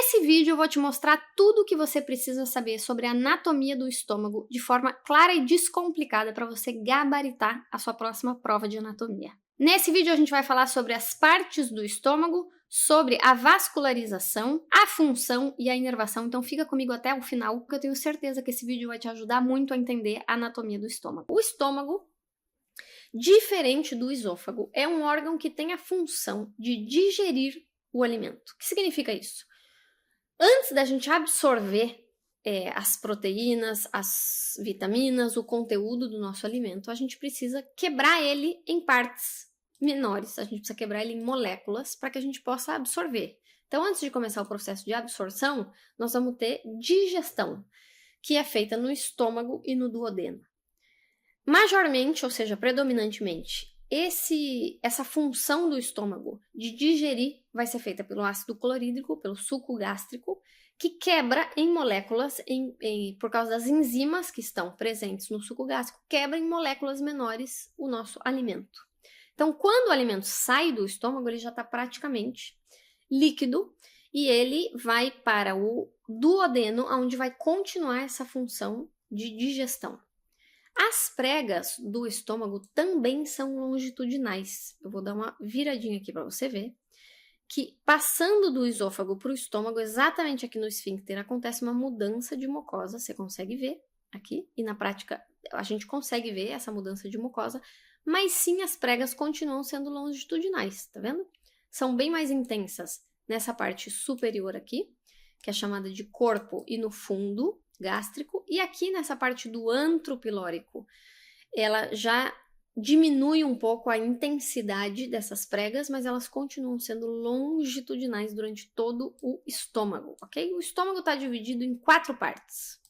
Nesse vídeo eu vou te mostrar tudo o que você precisa saber sobre a anatomia do estômago de forma clara e descomplicada para você gabaritar a sua próxima prova de anatomia. Nesse vídeo a gente vai falar sobre as partes do estômago, sobre a vascularização, a função e a inervação, então fica comigo até o final, porque eu tenho certeza que esse vídeo vai te ajudar muito a entender a anatomia do estômago. O estômago, diferente do esôfago, é um órgão que tem a função de digerir o alimento. O que significa isso? Antes da gente absorver as proteínas, as vitaminas, o conteúdo do nosso alimento, a gente precisa quebrar ele em partes menores, a gente precisa quebrar ele em moléculas para que a gente possa absorver. Então, antes de começar o processo de absorção, nós vamos ter digestão, que é feita no estômago e no duodeno. Majormente, ou seja, predominantemente, essa função do estômago de digerir vai ser feita pelo ácido clorídrico, pelo suco gástrico, que quebra em moléculas, por causa das enzimas que estão presentes no suco gástrico, quebra em moléculas menores o nosso alimento. Então, quando o alimento sai do estômago, ele já está praticamente líquido e ele vai para o duodeno, onde vai continuar essa função de digestão. As pregas do estômago também são longitudinais. Eu vou dar uma viradinha aqui para você ver que passando do esôfago para o estômago, exatamente aqui no esfíncter, acontece uma mudança de mucosa. Você consegue ver aqui, e na prática a gente consegue ver essa mudança de mucosa, mas sim as pregas continuam sendo longitudinais, tá vendo? São bem mais intensas nessa parte superior aqui, que é chamada de corpo, e no fundo gástrico, e aqui nessa parte do antro pilórico, ela já diminui um pouco a intensidade dessas pregas, mas elas continuam sendo longitudinais durante todo o estômago, ok? O estômago está dividido em 4 partes.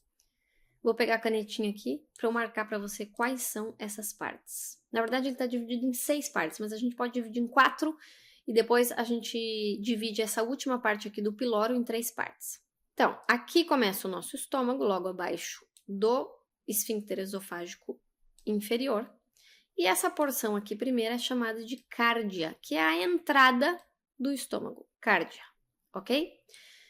Vou pegar a canetinha aqui para eu marcar para você quais são essas partes. Na verdade, ele está dividido em 6 partes, mas a gente pode dividir em 4 e depois a gente divide essa última parte aqui do piloro em 3 partes. Então, aqui começa o nosso estômago, logo abaixo do esfíncter esofágico inferior. E essa porção aqui primeira é chamada de cárdia, que é a entrada do estômago, cárdia, ok?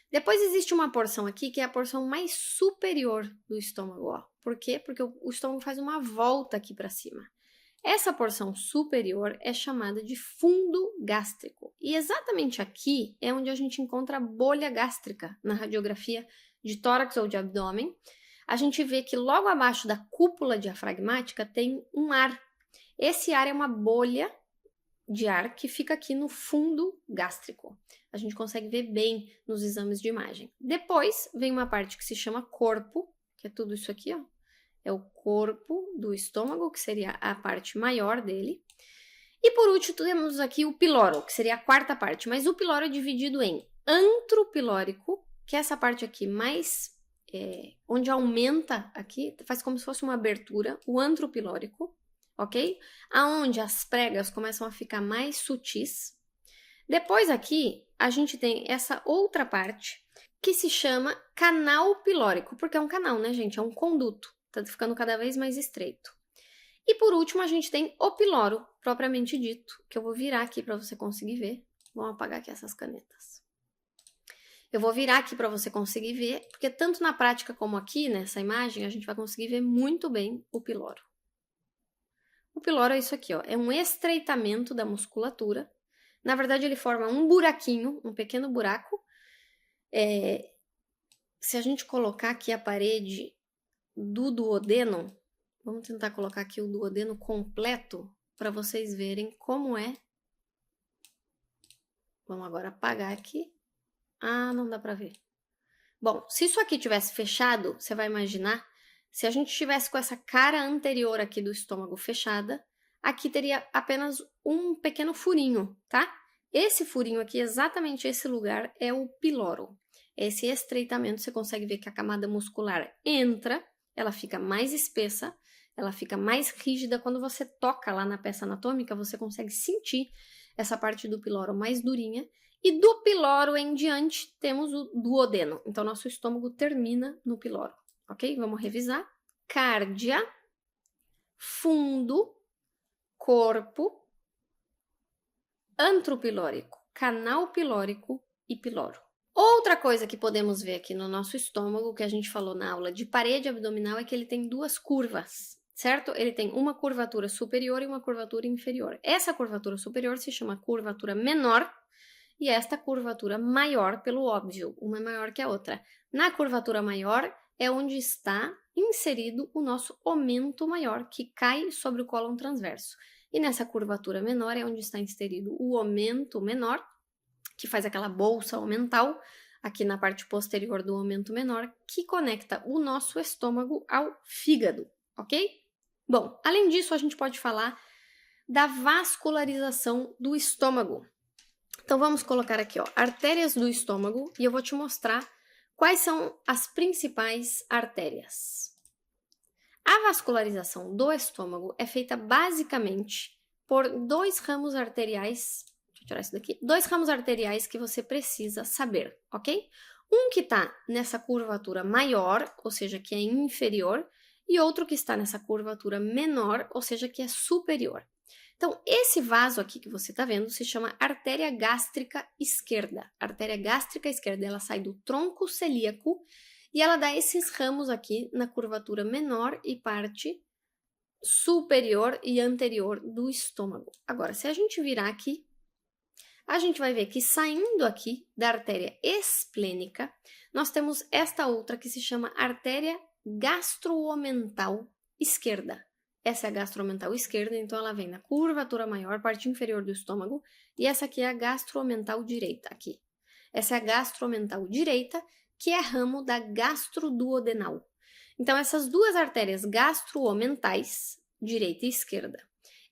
Depois existe uma porção aqui que é a porção mais superior do estômago, ó. Por quê? Porque o estômago faz uma volta aqui para cima. Essa porção superior é chamada de fundo gástrico. E exatamente aqui é onde a gente encontra a bolha gástrica na radiografia de tórax ou de abdômen. A gente vê que logo abaixo da cúpula diafragmática tem um ar. Esse ar é uma bolha de ar que fica aqui no fundo gástrico. A gente consegue ver bem nos exames de imagem. Depois vem uma parte que se chama corpo, que é tudo isso aqui, ó. É o corpo do estômago, que seria a parte maior dele. E por último, temos aqui o piloro, que seria a quarta parte. Mas o piloro é dividido em antro pilórico, que é essa parte aqui mais... onde aumenta aqui, faz como se fosse uma abertura, o antro pilórico, ok? Aonde as pregas começam a ficar mais sutis. Depois aqui, a gente tem essa outra parte, que se chama canal pilórico, porque é um canal, né, gente? É um conduto. Tá ficando cada vez mais estreito. E por último, a gente tem o piloro, propriamente dito, que eu vou virar aqui para você conseguir ver. Vamos apagar aqui essas canetas. Eu vou virar aqui para você conseguir ver, porque tanto na prática como aqui, nessa imagem, a gente vai conseguir ver muito bem o piloro. O piloro é isso aqui, ó. É um estreitamento da musculatura. Na verdade, ele forma um buraquinho, um pequeno buraco. Se a gente colocar aqui a parede do duodeno, vamos tentar colocar aqui o duodeno completo para vocês verem como é. Vamos agora apagar aqui. Ah, não dá para ver. Bom, se isso aqui tivesse fechado, você vai imaginar, se a gente tivesse com essa cara anterior aqui do estômago fechada, aqui teria apenas um pequeno furinho, tá? Esse furinho aqui, exatamente esse lugar, é o piloro. Esse estreitamento, você consegue ver que a camada muscular entra, ela fica mais espessa, ela fica mais rígida. Quando você toca lá na peça anatômica, você consegue sentir essa parte do piloro mais durinha. E do piloro em diante, temos o duodeno. Então, nosso estômago termina no piloro, ok? Vamos revisar. Cárdia, fundo, corpo, antro pilórico, canal pilórico e piloro. Outra coisa que podemos ver aqui no nosso estômago, que a gente falou na aula de parede abdominal, é que ele tem duas curvas, certo? Ele tem uma curvatura superior e uma curvatura inferior. Essa curvatura superior se chama curvatura menor e esta curvatura maior, pelo óbvio, uma é maior que a outra. Na curvatura maior é onde está inserido o nosso aumento maior, que cai sobre o cólon transverso. E nessa curvatura menor é onde está inserido o aumento menor, que faz aquela bolsa aumental, aqui na parte posterior do aumento menor, que conecta o nosso estômago ao fígado, ok? Bom, além disso, a gente pode falar da vascularização do estômago. Então, vamos colocar aqui, ó, artérias do estômago, e eu vou te mostrar quais são as principais artérias. A vascularização do estômago é feita basicamente por dois ramos arteriais. Deixa eu tirar isso daqui. Dois ramos arteriais que você precisa saber, ok? Um que está nessa curvatura maior, ou seja, que é inferior, e outro que está nessa curvatura menor, ou seja, que é superior. Então, esse vaso aqui que você está vendo se chama artéria gástrica esquerda. A artéria gástrica esquerda, ela sai do tronco celíaco e ela dá esses ramos aqui na curvatura menor e parte superior e anterior do estômago. Agora, se a gente virar aqui, a gente vai ver que saindo aqui da artéria esplênica, nós temos esta outra que se chama artéria gastroomental esquerda. Essa é a gastroomental esquerda, então ela vem na curvatura maior, parte inferior do estômago, e essa aqui é a gastroomental direita, aqui. Essa é a gastroomental direita, que é ramo da gastroduodenal. Então, essas duas artérias gastroomentais, direita e esquerda,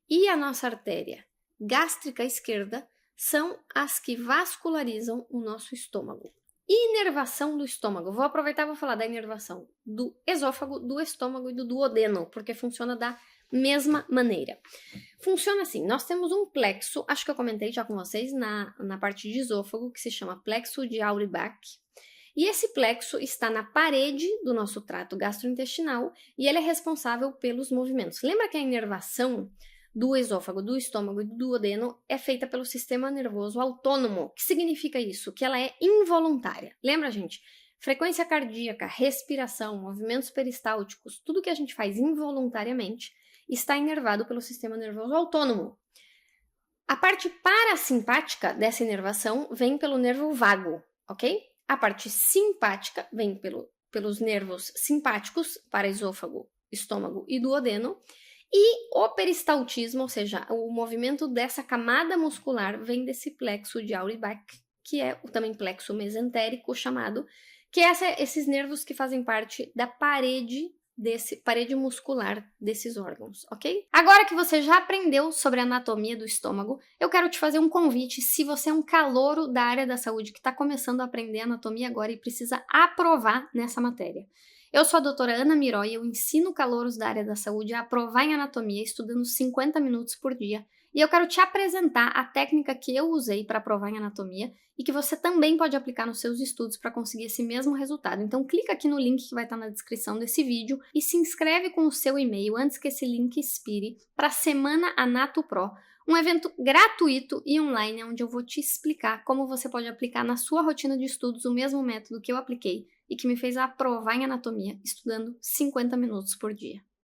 e a nossa artéria gástrica esquerda, são as que vascularizam o nosso estômago. Inervação do estômago. Vou aproveitar e vou falar da inervação do esôfago, do estômago e do duodeno, porque funciona da mesma maneira. Funciona assim, nós temos um plexo, acho que eu comentei já com vocês na parte de esôfago, que se chama plexo de Auribach, e esse plexo está na parede do nosso trato gastrointestinal e ele é responsável pelos movimentos. Lembra que a inervação do esôfago, do estômago e do duodeno é feita pelo sistema nervoso autônomo. O que significa isso? Que ela é involuntária. Lembra, gente? Frequência cardíaca, respiração, movimentos peristálticos, tudo que a gente faz involuntariamente está inervado pelo sistema nervoso autônomo. A parte parasimpática dessa inervação vem pelo nervo vago, ok? A parte simpática vem pelos nervos simpáticos, para esôfago, estômago e duodeno. E o peristaltismo, ou seja, o movimento dessa camada muscular vem desse plexo de Auribach, que é o também plexo mesentérico chamado, que é esses nervos que fazem parte da parede muscular desses órgãos, ok? Agora que você já aprendeu sobre a anatomia do estômago, eu quero te fazer um convite. Se você é um calouro da área da saúde que está começando a aprender anatomia agora e precisa aprovar nessa matéria. Eu sou a doutora Ana Miró e eu ensino calouros da área da saúde a aprovar em anatomia estudando 50 minutos por dia. E eu quero te apresentar a técnica que eu usei para aprovar em anatomia e que você também pode aplicar nos seus estudos para conseguir esse mesmo resultado. Então clica aqui no link que vai estar na descrição desse vídeo e se inscreve com o seu e-mail antes que esse link expire para a Semana Anato Pro, um evento gratuito e online onde eu vou te explicar como você pode aplicar na sua rotina de estudos o mesmo método que eu apliquei e que me fez aprovar em anatomia estudando 50 minutos por dia.